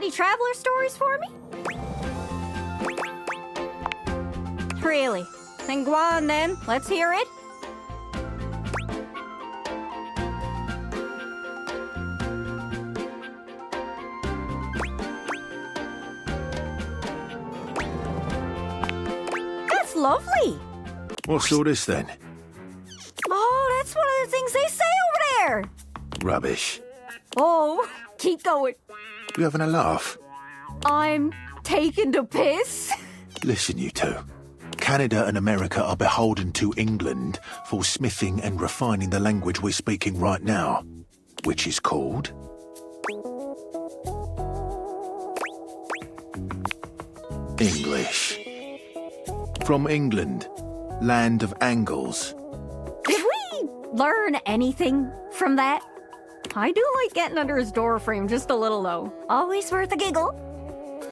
any traveler stories for me? Really? Then go on then. Let's hear it. That's lovely. What's all this then? Oh, that's one of the things they say over there. Rubbish. Oh, keep going. You having a laugh? I'm taking the piss. Listen, you two. Canada and America are beholden to England for smithing and refining the language we're speaking right now, which is called... English. From England, land of angles. Did we learn anything from that? I do like getting under his door frame just a little, though. Always worth a giggle.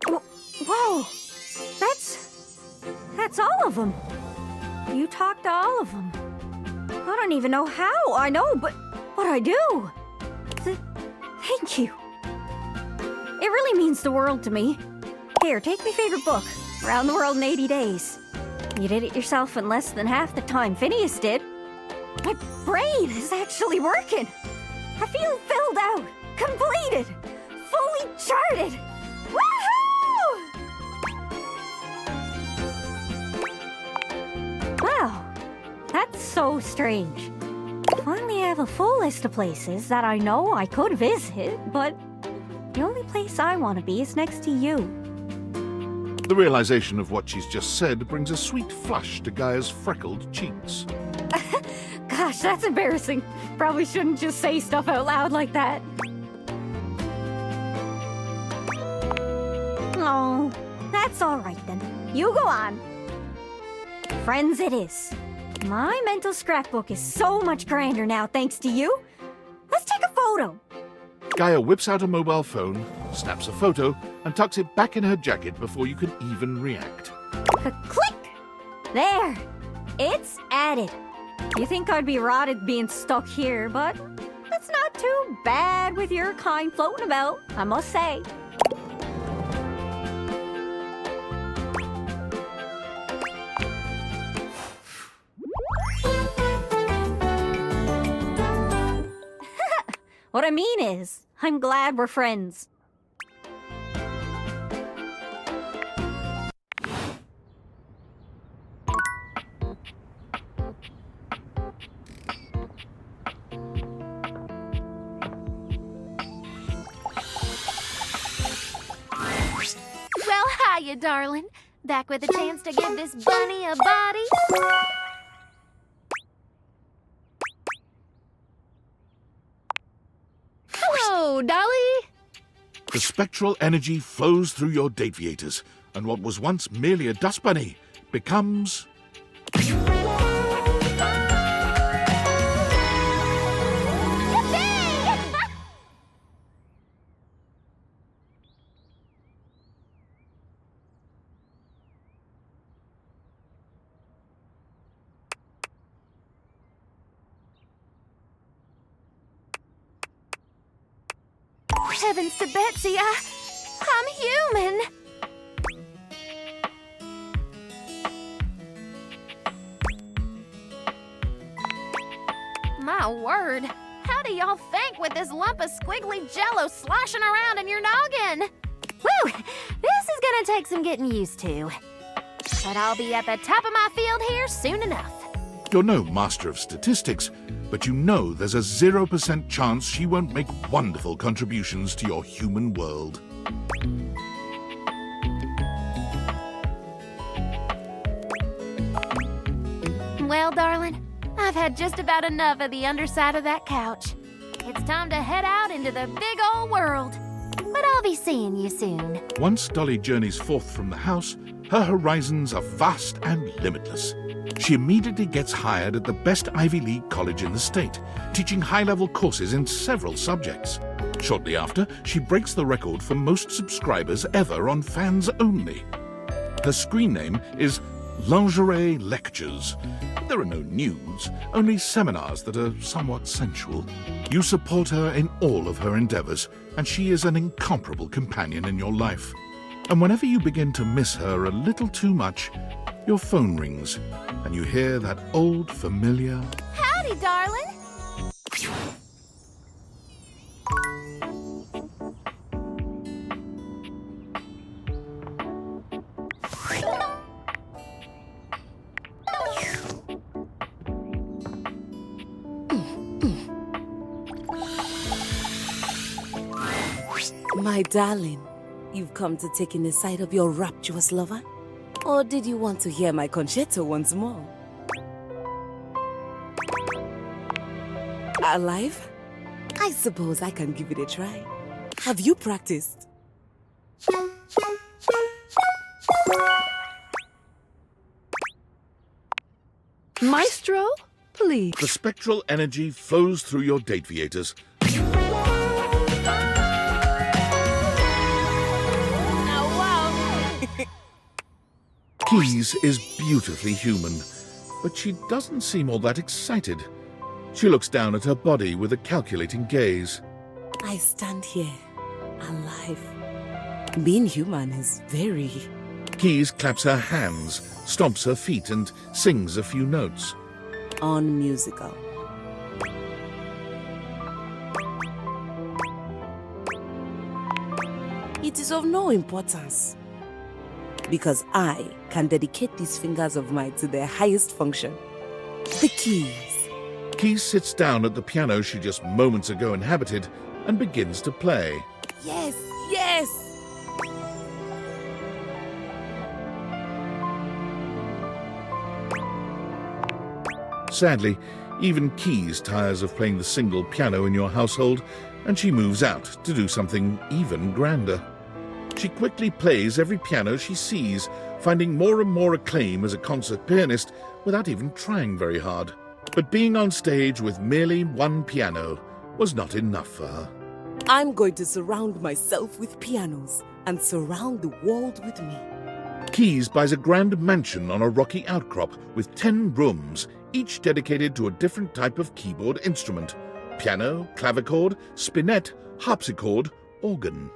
Whoa, that's all of them. You talk to all of them. I don't even know how. I know, but I do. Thank you. It really means the world to me. Here, take my favorite book, Around the World in 80 Days. You did it yourself in less than half the time Phineas did. My brain is actually working. I feel filled out, completed, fully charted. Woohoo! Wow, that's so strange. Finally, I have a full list of places that I know I could visit, but the only place I want to be is next to you. The realization of what she's just said brings a sweet flush to Gaia's freckled cheeks. Gosh, that's embarrassing. Probably shouldn't just say stuff out loud like that. Oh, that's all right then. You go on. Friends it is. My mental scrapbook is so much grander now thanks to you. Let's take a photo. Gaia whips out a mobile phone, snaps a photo, and tucks it back in her jacket before you can even react. Click! There! It's added. You think I'd be rotted being stuck here, but that's not too bad with your kind floating about, I must say. What I mean is, I'm glad we're friends. Well, hiya, darling. Back with a chance to give this bunny a body. Hello, Dolly. The spectral energy flows through your dateviators, and what was once merely a dust bunny becomes... Heavens to Betsy, I'm human. My word, how do y'all think with this lump of squiggly jello sloshing around in your noggin? Whew, this is gonna take some getting used to. But I'll be at the top of my field here soon enough. You're no master of statistics, but you know there's a 0% chance she won't make wonderful contributions to your human world. Well, darling, I've had just about enough of the underside of that couch. It's time to head out into the big old world. But I'll be seeing you soon. Once Dolly journeys forth from the house, her horizons are vast and limitless. She immediately gets hired at the best Ivy League college in the state, teaching high-level courses in several subjects. Shortly after, she breaks the record for most subscribers ever on Fans Only. Her screen name is Lingerie Lectures. There are no nudes, only seminars that are somewhat sensual. You support her in all of her endeavors, and she is an incomparable companion in your life. And whenever you begin to miss her a little too much, your phone rings, and you hear that old familiar... Howdy, darling. My darling, you've come to take in the sight of your rapturous lover? Or did you want to hear my concerto once more? Alive? I suppose I can give it a try. Have you practiced? Maestro, please. The spectral energy flows through your dateviators. Keys is beautifully human, but she doesn't seem all that excited. She looks down at her body with a calculating gaze. I stand here, alive. Being human is very... Keys claps her hands, stomps her feet, and sings a few notes. unmusical. It is of no importance, because I can dedicate these fingers of mine to their highest function, the keys. Keys sits down at the piano she just moments ago inhabited and begins to play. Yes, yes! Sadly, even Keys tires of playing the single piano in your household, and she moves out to do something even grander. She quickly plays every piano she sees, finding more and more acclaim as a concert pianist without even trying very hard. But being on stage with merely one piano was not enough for her. I'm going to surround myself with pianos and surround the world with me. Keys buys a grand mansion on a rocky outcrop with 10 rooms, each dedicated to a different type of keyboard instrument: piano, clavichord, spinet, harpsichord, organ.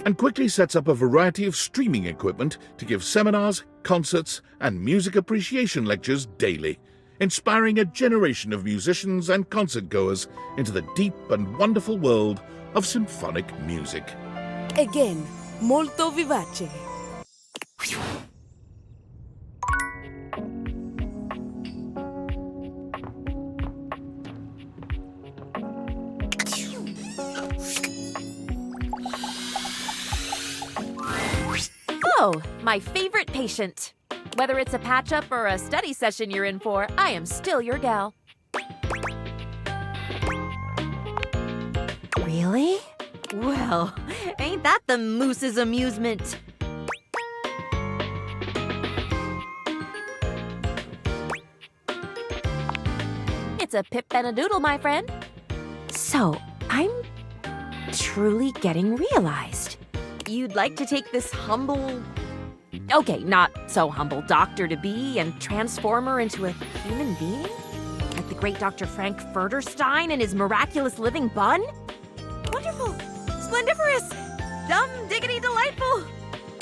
And quickly sets up a variety of streaming equipment to give seminars, concerts, and music appreciation lectures daily, inspiring a generation of musicians and concert-goers into the deep and wonderful world of symphonic music. Again, molto vivace. Oh, my favorite patient. Whether it's a patch-up or a study session you're in for, I am still your gal. Really? Well, ain't that the moose's amusement? It's a pip and a doodle, my friend. So, I'm truly getting realized. You'd like to take this humble... Okay, not so humble doctor-to-be and transform her into a human being? Like the great Dr. Frank Furterstein and his miraculous living bun? Wonderful! Splendiferous! Dumb, diggity, delightful!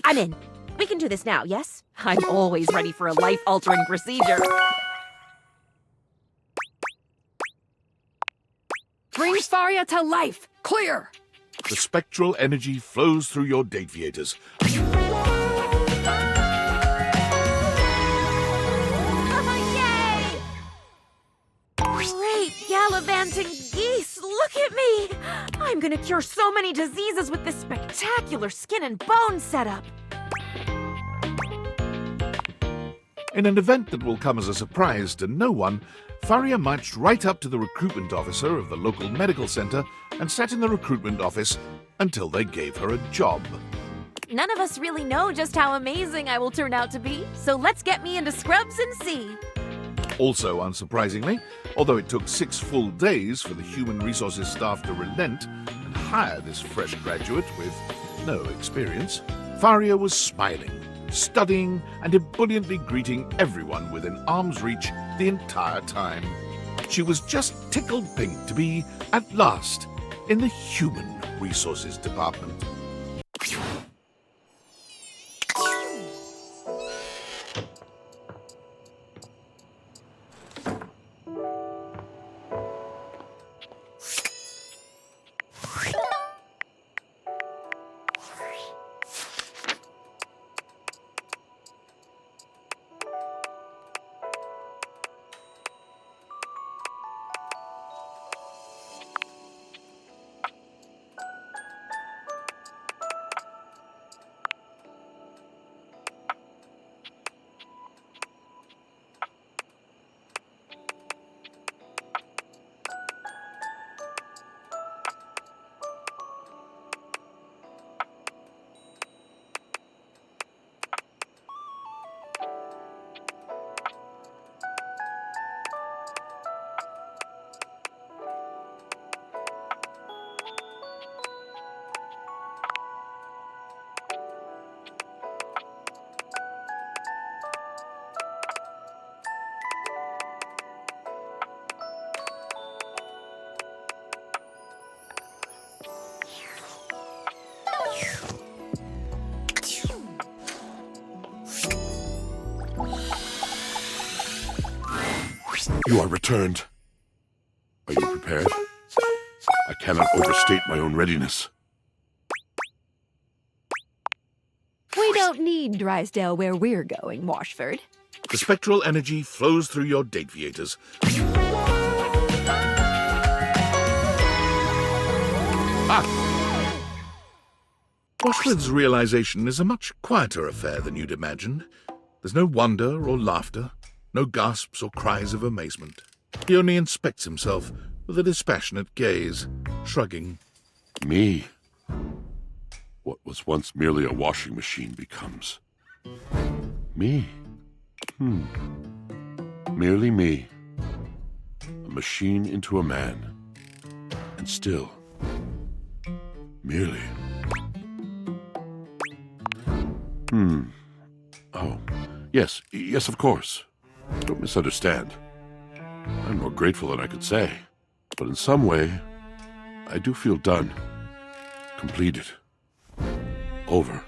I'm in. We can do this now, yes? I'm always ready for a life-altering procedure. Bring Farya to life! Clear! The spectral energy flows through your dateviators. Yay! Great gallivanting geese! Look at me! I'm gonna cure so many diseases with this spectacular skin and bone setup. In an event that will come as a surprise to no one, Farya marched right up to the recruitment officer of the local medical center and sat in the recruitment office until they gave her a job. None of us really know just how amazing I will turn out to be, so let's get me into scrubs and see. Also, unsurprisingly, although it took 6 full days for the human resources staff to relent and hire this fresh graduate with no experience, Farya was smiling, studying, and ebulliently greeting everyone within arm's reach the entire time. She was just tickled pink to be, at last, in the Human Resources Department. You are returned. Are you prepared? I cannot overstate my own readiness. We don't need Drysdale where we're going, Washford. The spectral energy flows through your deviators. Washford's realization is a much quieter affair than you'd imagined. There's no wonder or laughter, no gasps or cries of amazement. He only inspects himself with a dispassionate gaze, shrugging. Me? What was once merely a washing machine becomes me. Merely me. A machine into a man. And still, merely. Oh, yes, of course. Don't misunderstand. I'm more grateful than I could say. But in some way, I do feel done. Completed. Over.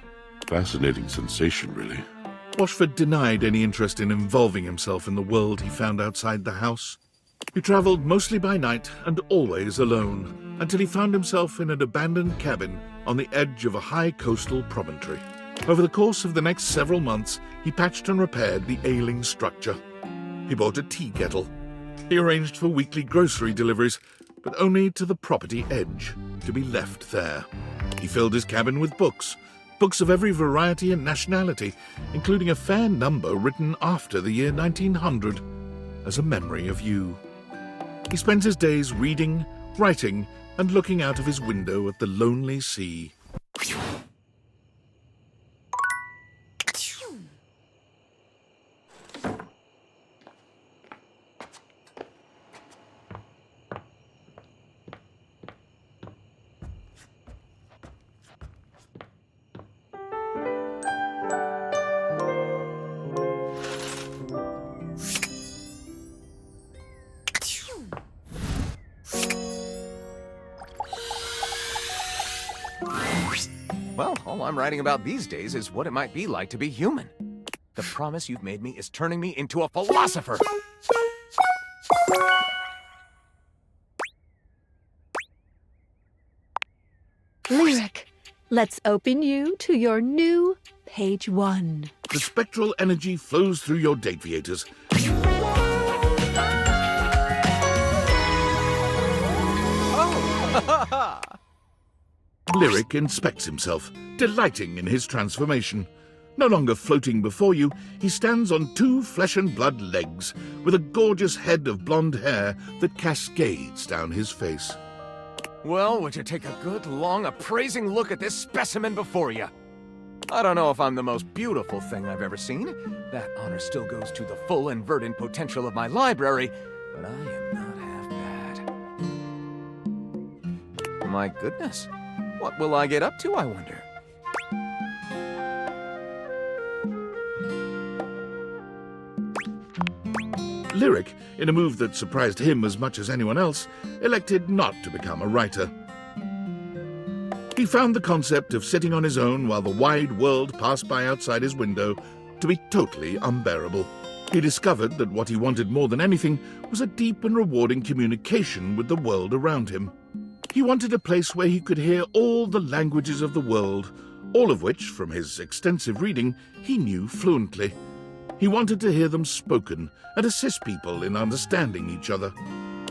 Fascinating sensation, really. Washford denied any interest in involving himself in the world he found outside the house. He travelled mostly by night and always alone, until he found himself in an abandoned cabin on the edge of a high coastal promontory. Over the course of the next several months, he patched and repaired the ailing structure. He bought a tea kettle. He arranged for weekly grocery deliveries, but only to the property edge, to be left there. He filled his cabin with books of every variety and nationality, including a fair number written after the year 1900, as a memory of you. He spends his days reading, writing, and looking out of his window at the lonely sea. Well, all I'm writing about these days is what it might be like to be human. The promise you've made me is turning me into a philosopher. Lyric, let's open you to your new page 1. The spectral energy flows through your deviators. Oh! Lyric inspects himself, delighting in his transformation. No longer floating before you, he stands on 2 flesh-and-blood legs, with a gorgeous head of blonde hair that cascades down his face. Well, would you take a good, long, appraising look at this specimen before you? I don't know if I'm the most beautiful thing I've ever seen. That honor still goes to the full and verdant potential of my library, but I am not half bad. My goodness. What will I get up to, I wonder? Lyric, in a move that surprised him as much as anyone else, elected not to become a writer. found the concept of sitting on his own while the wide world passed by outside his window to be totally unbearable. He discovered that what he wanted more than anything was a deep and rewarding communication with the world around him. He wanted a place where he could hear all the languages of the world, all of which, from his extensive reading, he knew fluently. He wanted to hear them spoken and assist people in understanding each other.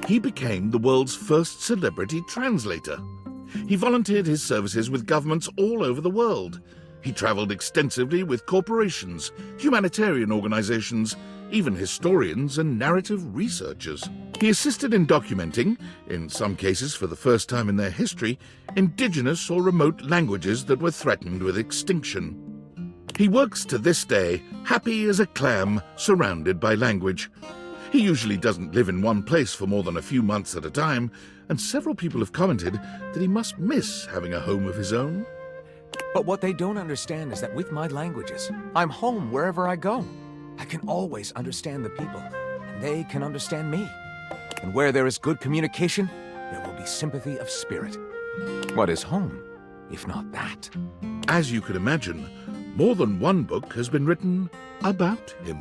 He became the world's first celebrity translator. He volunteered his services with governments all over the world. He travelled extensively with corporations, humanitarian organisations, even historians and narrative researchers. He assisted in documenting, in some cases for the first time in their history, indigenous or remote languages that were threatened with extinction. He works to this day, happy as a clam, surrounded by language. He usually doesn't live in one place for more than a few months at a time, and several people have commented that he must miss having a home of his own. But what they don't understand is that with my languages, I'm home wherever I go. I can always understand the people, and they can understand me. And where there is good communication, there will be sympathy of spirit. What is home, if not that? As you can imagine, more than one book has been written about him.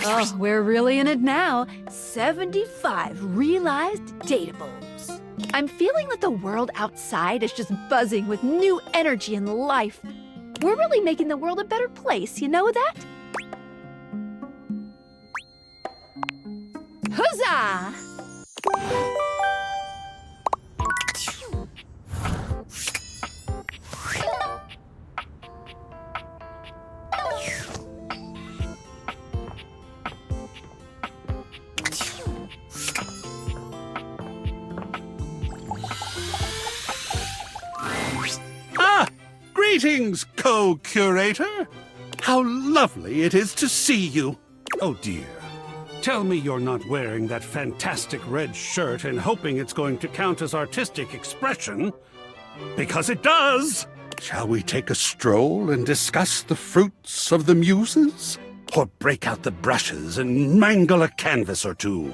Oh, we're really in it now. 75 realized datables. I'm feeling that the world outside is just buzzing with new energy and life. We're really making the world a better place, you know that? Huzzah! Greetings, co-curator. How lovely it is to see you. Oh dear. Tell me you're not wearing that fantastic red shirt and hoping it's going to count as artistic expression. Because it does. Shall we take a stroll and discuss the fruits of the muses? Or break out the brushes and mangle a canvas or two?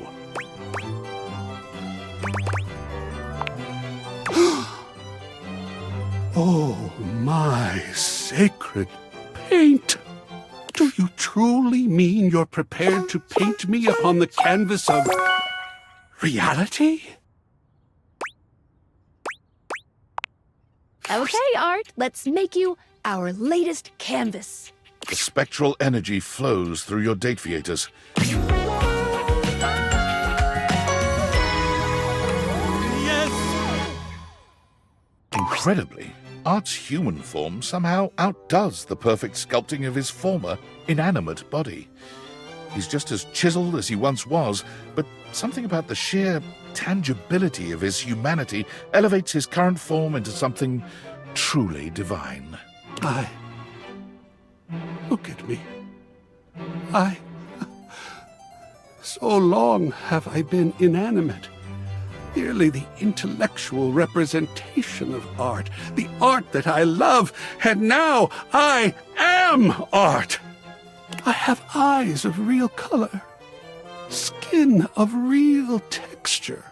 Oh, my sacred paint! Do you truly mean you're prepared to paint me upon the canvas of reality? Okay, Artt, let's make you our latest canvas. The spectral energy flows through your dateviators. Yes! Incredibly, Art's human form somehow outdoes the perfect sculpting of his former, inanimate body. He's just as chiseled as he once was, but something about the sheer tangibility of his humanity elevates his current form into something truly divine. Look at me. So long have I been inanimate. Merely the intellectual representation of art, the art that I love, and now I am art. I have eyes of real color, skin of real texture.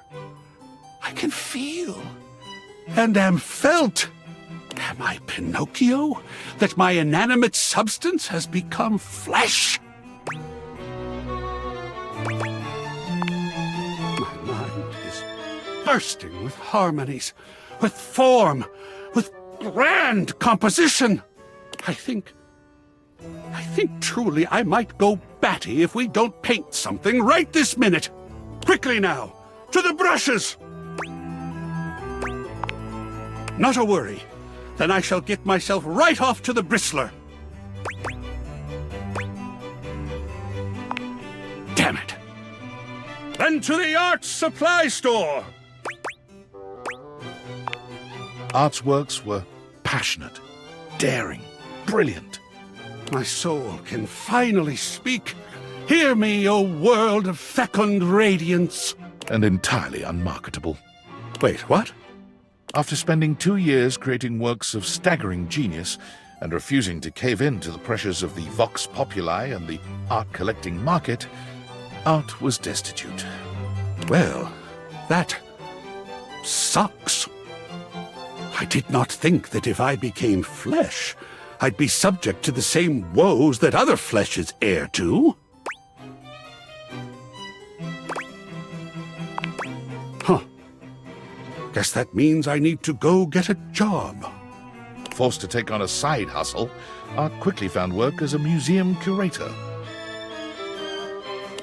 I can feel and am felt. Am I Pinocchio, that my inanimate substance has become flesh? Bursting with harmonies, with form, with grand composition. I think truly I might go batty if we don't paint something right this minute. Quickly now, to the brushes. Not a worry. Then I shall get myself right off to the bristler. Damn it. Then to the art supply store. Art's works were passionate, daring, brilliant. My soul can finally speak. Hear me, O world of fecund radiance. And entirely unmarketable. Wait, what? After spending 2 years creating works of staggering genius and refusing to cave in to the pressures of the vox populi and the art collecting market, Artt was destitute. Well, that sucks. I did not think that if I became flesh, I'd be subject to the same woes that other flesh is heir to. Huh. Guess that means I need to go get a job. Forced to take on a side hustle, Artt quickly found work as a museum curator.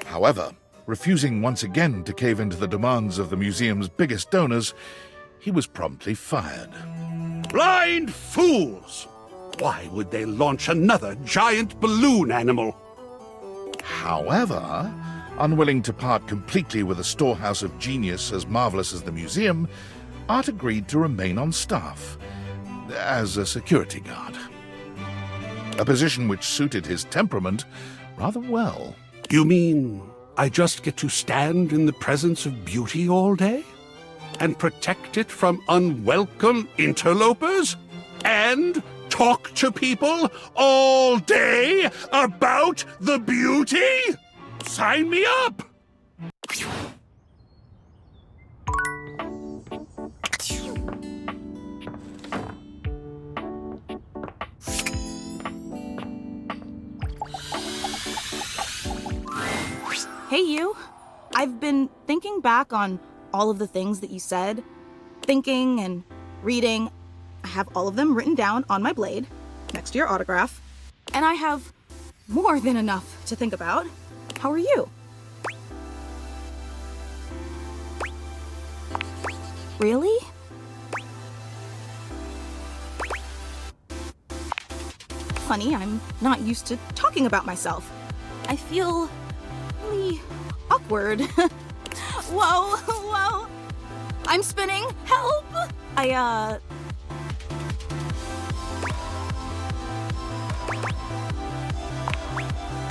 However, refusing once again to cave into the demands of the museum's biggest donors, he was promptly fired. Blind fools! Why would they launch another giant balloon animal? However, unwilling to part completely with a storehouse of genius as marvelous as the museum, Artt agreed to remain on staff as a security guard. A position which suited his temperament rather well. You mean I just get to stand in the presence of beauty all day? And protect it from unwelcome interlopers? And talk to people all day about the beauty? Sign me up! Hey, you. I've been thinking back on all of the things that you said, thinking and reading. I have all of them written down on my blade, next to your autograph, and I have more than enough to think about. How are you? Really? Funny, I'm not used to talking about myself. I feel really awkward. Whoa, whoa. I'm spinning. Help!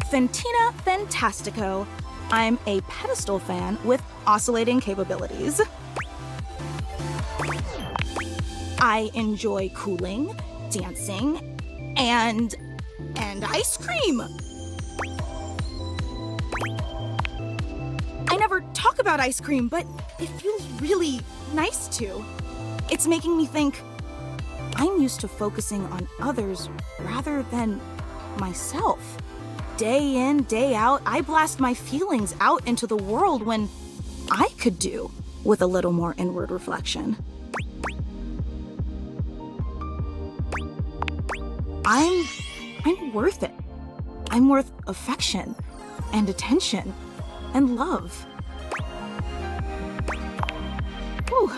Fantina Fantastico. I'm a pedestal fan with oscillating capabilities. I enjoy cooling, dancing, and ice cream. I never talk about ice cream, but it feels really nice to. It's making me think I'm used to focusing on others rather than myself. Day in, day out, I blast my feelings out into the world when I could do with a little more inward reflection. I'm worth it. I'm worth affection and attention and love. Whew.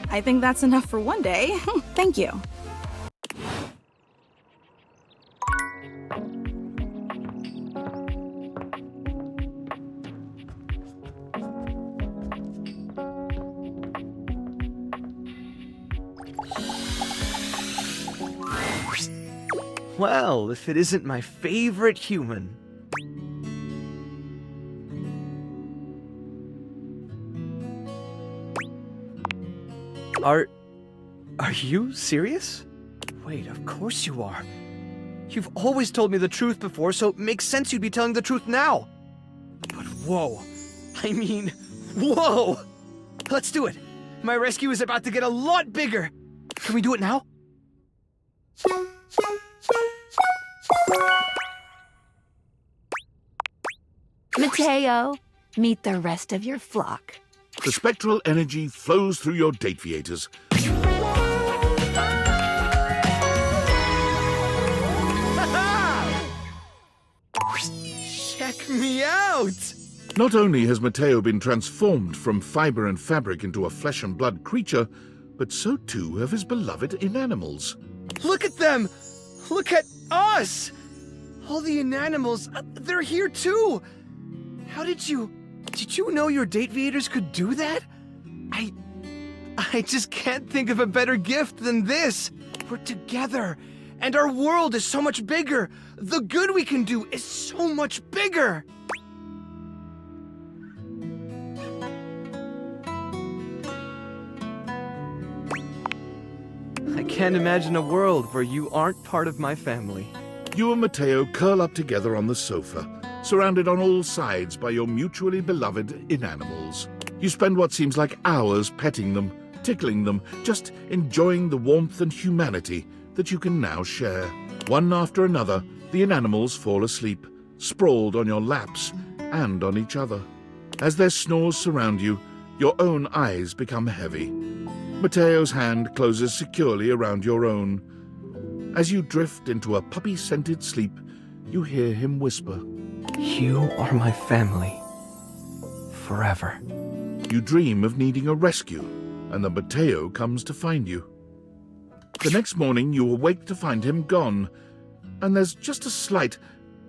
I think that's enough for one day. Thank you. Well, if it isn't my favorite human. Artt, are you serious? Wait, of course you are. You've always told me the truth before, so it makes sense you'd be telling the truth now. But whoa. I mean, whoa! Let's do it. My rescue is about to get a lot bigger. Can we do it now? Mateo, meet the rest of your flock. The spectral energy flows through your dateviators. Check me out! Not only has Mateo been transformed from fiber and fabric into a flesh and blood creature, but so too have his beloved inanimals. Look at them! Look at us! All the inanimals, they're here too! How did you know your dateviators could do that? I just can't think of a better gift than this. We're together, and our world is so much bigger. The good we can do is so much bigger. I can't imagine a world where you aren't part of my family. You and Mateo curl up together on the sofa, surrounded on all sides by your mutually beloved inanimals. You spend what seems like hours petting them, tickling them, just enjoying the warmth and humanity that you can now share. One after another, the inanimals fall asleep, sprawled on your laps and on each other. As their snores surround you, your own eyes become heavy. Mateo's hand closes securely around your own. As you drift into a puppy-scented sleep, you hear him whisper, You are my family. Forever. You dream of needing a rescue, and the Mateo comes to find you. The next morning, you awake to find him gone, and there's just a slight,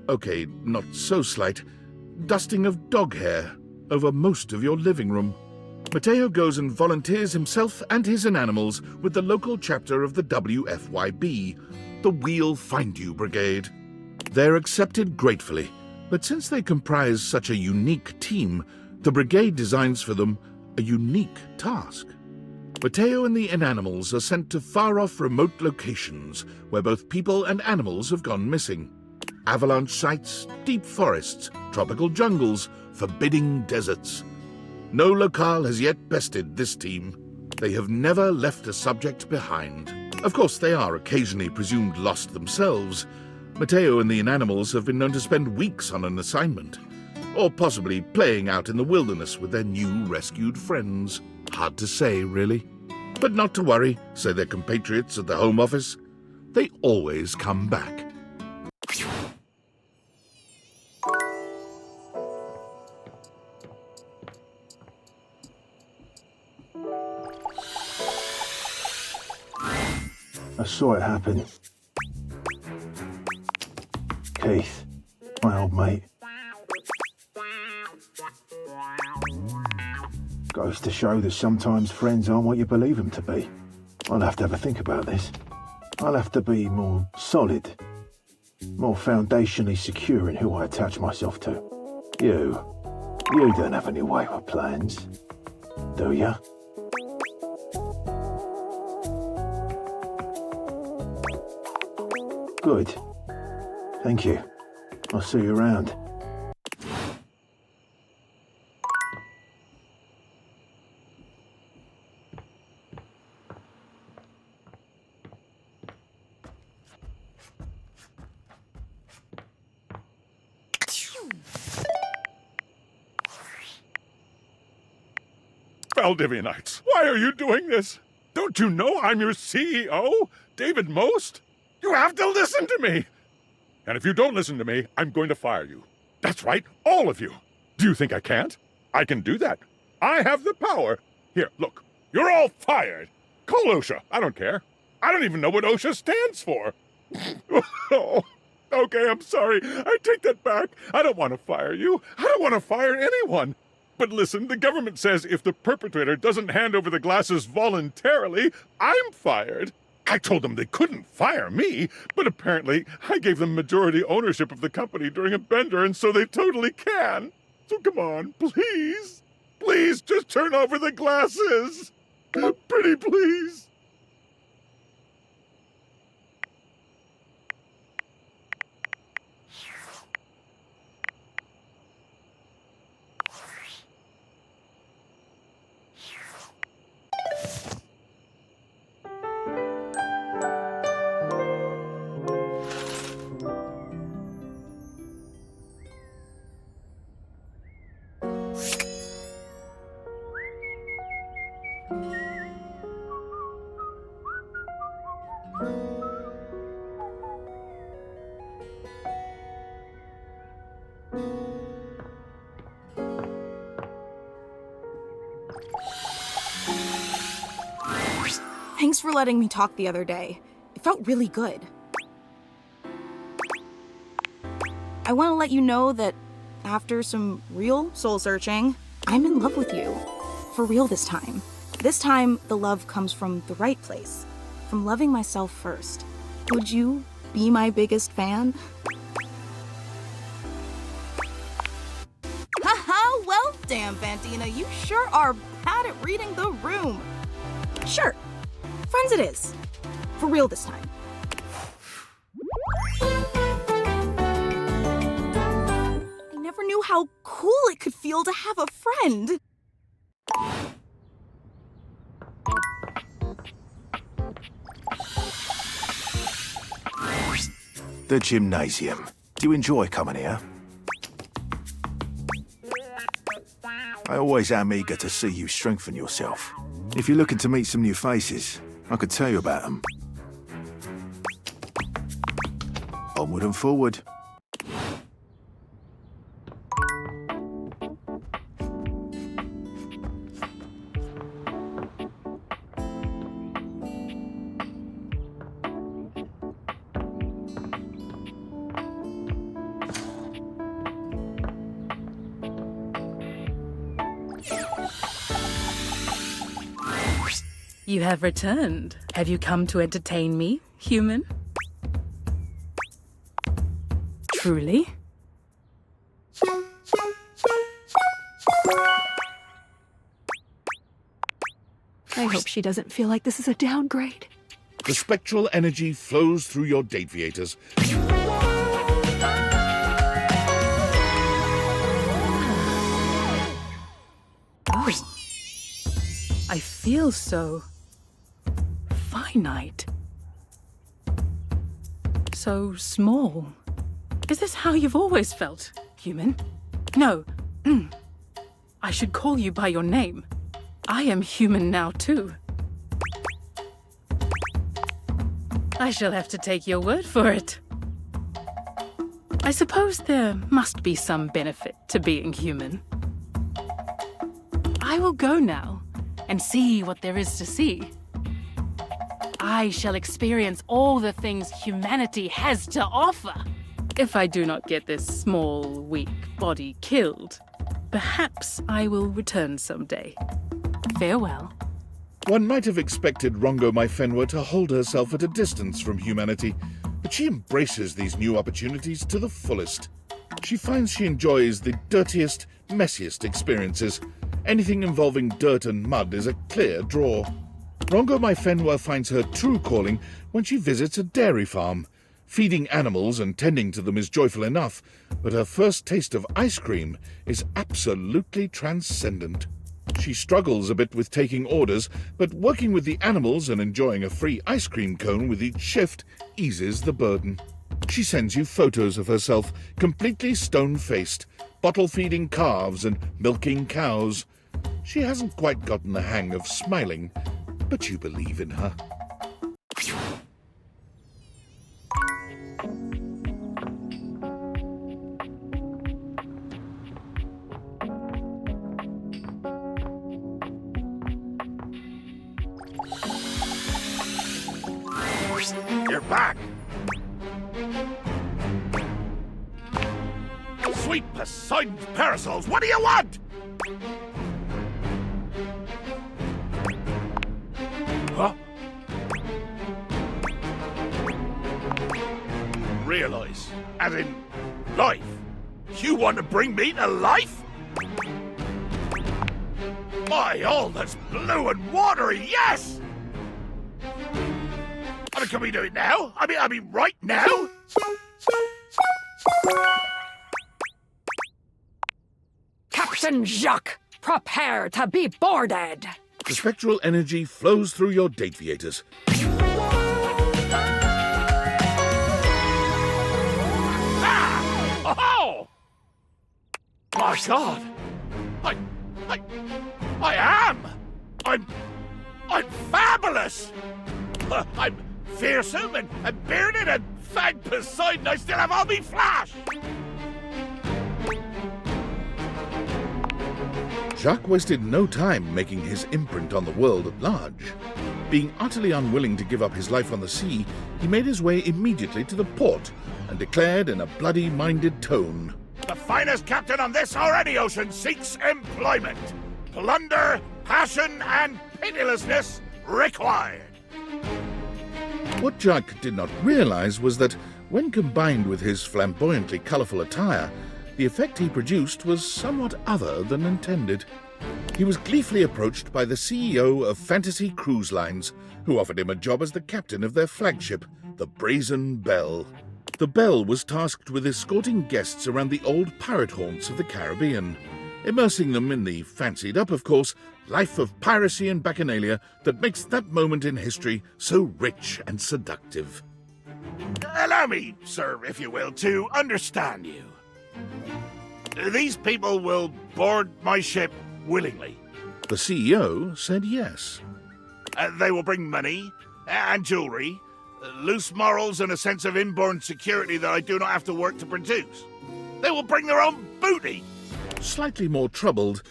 okay, not so slight, dusting of dog hair over most of your living room. Mateo goes and volunteers himself and his inanimals with the local chapter of the WFYB, the We'll Find You Brigade. They're accepted gratefully, but since they comprise such a unique team, the brigade designs for them a unique task. Mateo and the inanimals are sent to far-off remote locations where both people and animals have gone missing. Avalanche sites, deep forests, tropical jungles, forbidding deserts. No locale has yet bested this team. They have never left a subject behind. Of course, they are occasionally presumed lost themselves. Mateo and the inanimals have been known to spend weeks on an assignment, or possibly playing out in the wilderness with their new rescued friends. Hard to say, really. But not to worry, say their compatriots at the Home Office. They always come back. I saw it happen. Keith, my old mate. Goes to show that sometimes friends aren't what you believe them to be. I'll have to have a think about this. I'll have to be more solid, more foundationally secure in who I attach myself to. You don't have any wayward plans, do ya? Good. Thank you. I'll see you around. Valdivianites, why are you doing this? Don't you know I'm your CEO, David Most? You have to listen to me! And if you don't listen to me, I'm going to fire you. That's right, all of you. Do you think I can't? I can do that. I have the power. Here, look, you're all fired. Call OSHA, I don't care. I don't even know what OSHA stands for. Oh, okay, I'm sorry. I take that back. I don't want to fire you. I don't want to fire anyone. But listen, the government says if the perpetrator doesn't hand over the glasses voluntarily, I'm fired. I told them they couldn't fire me, but apparently I gave them majority ownership of the company during a bender, and so they totally can. So come on, please. Please, just turn over the glasses. Pretty please. Thanks for letting me talk the other day. It felt really good. I want to let you know that after some real soul searching, I'm in love with you. For real this time. This time, the love comes from the right place. From loving myself first. Would you be my biggest fan? Haha, well damn, Fantina, you sure are bad at reading the room. Sure. Friends it is. For real this time. I never knew how cool it could feel to have a friend. The gymnasium. Do you enjoy coming here? I always am eager to see you strengthen yourself. If you're looking to meet some new faces, I could tell you about them. Onward and forward. You have returned. Have you come to entertain me, human? Truly? I hope she doesn't feel like this is a downgrade. The spectral energy flows through your date-viators. Oh. I feel so finite. So small. Is this how you've always felt, human? No. I should call you by your name. I am human now, too. I shall have to take your word for it. I suppose there must be some benefit to being human. I will go now and see what there is to see. I shall experience all the things humanity has to offer. If I do not get this small, weak body killed, perhaps I will return someday. Farewell. One might have expected Rongomaiwhenua to hold herself at a distance from humanity, but she embraces these new opportunities to the fullest. She finds she enjoys the dirtiest, messiest experiences. Anything involving dirt and mud is a clear draw. Rongomaiwhenua finds her true calling when she visits a dairy farm. Feeding animals and tending to them is joyful enough, but her first taste of ice cream is absolutely transcendent. She struggles a bit with taking orders, but working with the animals and enjoying a free ice cream cone with each shift eases the burden. She sends you photos of herself, completely stone-faced, bottle-feeding calves and milking cows. She hasn't quite gotten the hang of smiling, but you believe in her. You're back! Sweet Poseidon's parasols, what do you want? Huh? Realize, as in life. You want to bring me to life? My, all that's blue and watery, yes! I mean, can we do it now? I mean, right now? Captain Jacques, prepare to be boarded. The spectral energy flows through your date-viators. Ah! Oh! My God! I am! I'm fabulous! I'm fearsome and bearded, and thank Poseidon I still have all me flash! Jacques wasted no time making his imprint on the world at large. Being utterly unwilling to give up his life on the sea, he made his way immediately to the port and declared in a bloody-minded tone, The finest captain on this or any ocean seeks employment. Plunder, passion, and pitilessness required. What Jacques did not realize was that, when combined with his flamboyantly colorful attire, the effect he produced was somewhat other than intended. He was gleefully approached by the CEO of Fantasy Cruise Lines, who offered him a job as the captain of their flagship, the Brazen Belle. The Belle was tasked with escorting guests around the old pirate haunts of the Caribbean, immersing them in the fancied-up, of course, life of piracy and bacchanalia that makes that moment in history so rich and seductive. Allow me, sir, if you will, to understand you. These people will board my ship willingly. The CEO said yes. They will bring money and jewelry, loose morals and a sense of inborn security that I do not have to work to produce. They will bring their own booty. Slightly more troubled,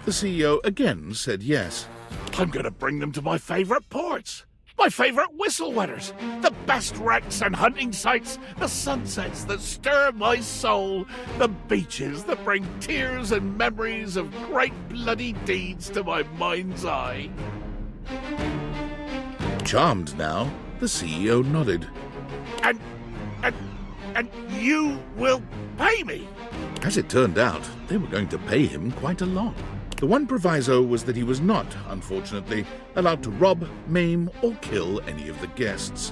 the CEO again said yes. I'm going to bring them to my favorite ports. My favorite whistle wetters, the best wrecks and hunting sites, the sunsets that stir my soul, the beaches that bring tears and memories of great bloody deeds to my mind's eye. Charmed now, the CEO nodded. And you will pay me? As it turned out, they were going to pay him quite a lot. The one proviso was that he was not, unfortunately, allowed to rob, maim, or kill any of the guests.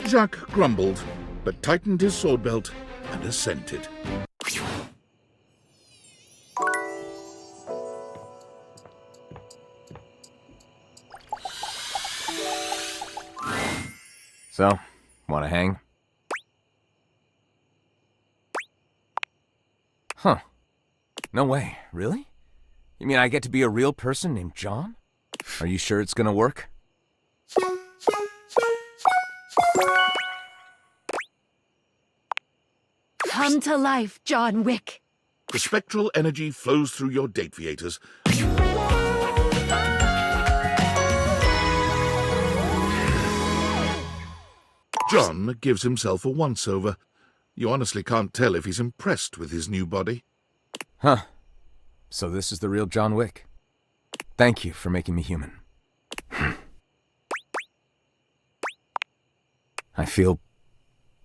Jacques grumbled, but tightened his sword belt and assented. So, wanna hang? Huh. No way, really? You mean I get to be a real person named John? Are you sure it's gonna work? Come to life, John Wick. The spectral energy flows through your dateviators. John gives himself a once-over. You honestly can't tell if he's impressed with his new body. Huh. So this is the real John Wick. Thank you for making me human. I feel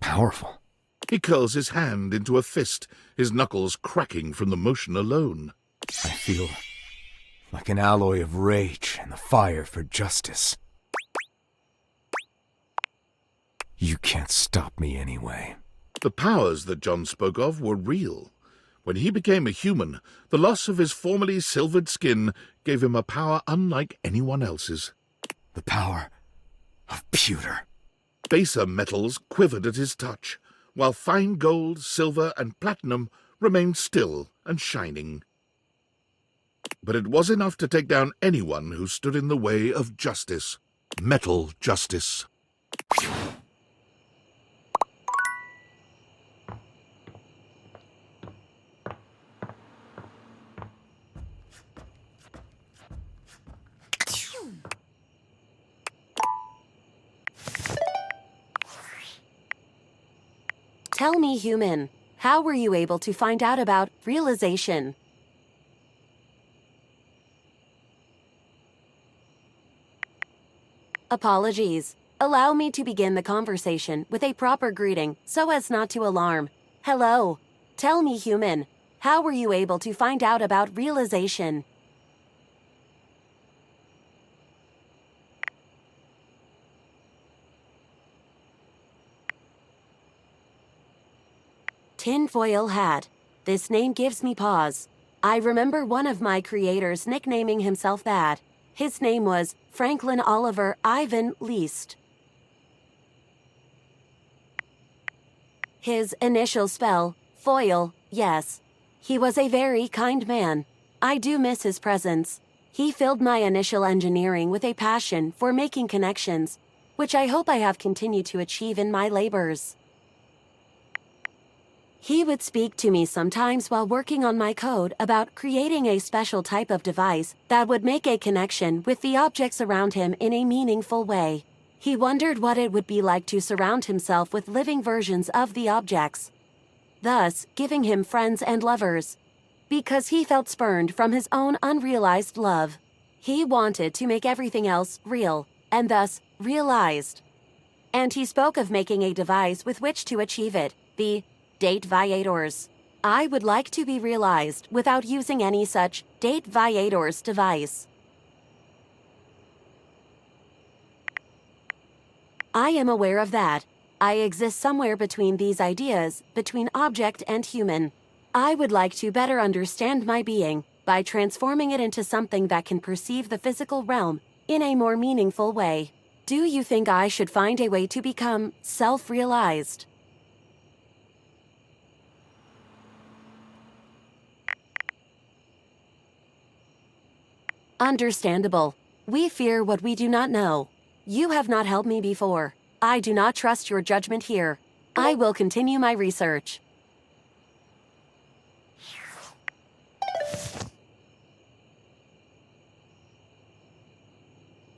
powerful. He curls his hand into a fist, his knuckles cracking from the motion alone. I feel like an alloy of rage and the fire for justice. You can't stop me anyway. The powers that John spoke of were real. When he became a human, the loss of his formerly silvered skin gave him a power unlike anyone else's. The power of pewter. Baser metals quivered at his touch, while fine gold, silver, and platinum remained still and shining. But it was enough to take down anyone who stood in the way of justice. Metal justice. Tell me, human, how were you able to find out about realization? Apologies. Allow me to begin the conversation with a proper greeting so as not to alarm. Hello. Tell me, human, how were you able to find out about realization? Tinfoil hat. This name gives me pause. I remember one of my creators nicknaming himself that. His name was Franklin Oliver Ivan Least. His initial spell, foil, yes. He was a very kind man. I do miss his presence. He filled my initial engineering with a passion for making connections, which I hope I have continued to achieve in my labors. He would speak to me sometimes while working on my code about creating a special type of device that would make a connection with the objects around him in a meaningful way. He wondered what it would be like to surround himself with living versions of the objects, thus giving him friends and lovers, because he felt spurned from his own unrealized love. He wanted to make everything else real, and thus realized. And he spoke of making a device with which to achieve it, the date viators. I would like to be realized without using any such date viators device. I am aware of that. I exist somewhere between these ideas, between object and human. I would like to better understand my being by transforming it into something that can perceive the physical realm in a more meaningful way. Do you think I should find a way to become self-realized? Understandable. We fear what we do not know. You have not helped me before. I do not trust your judgment here. I will continue my research.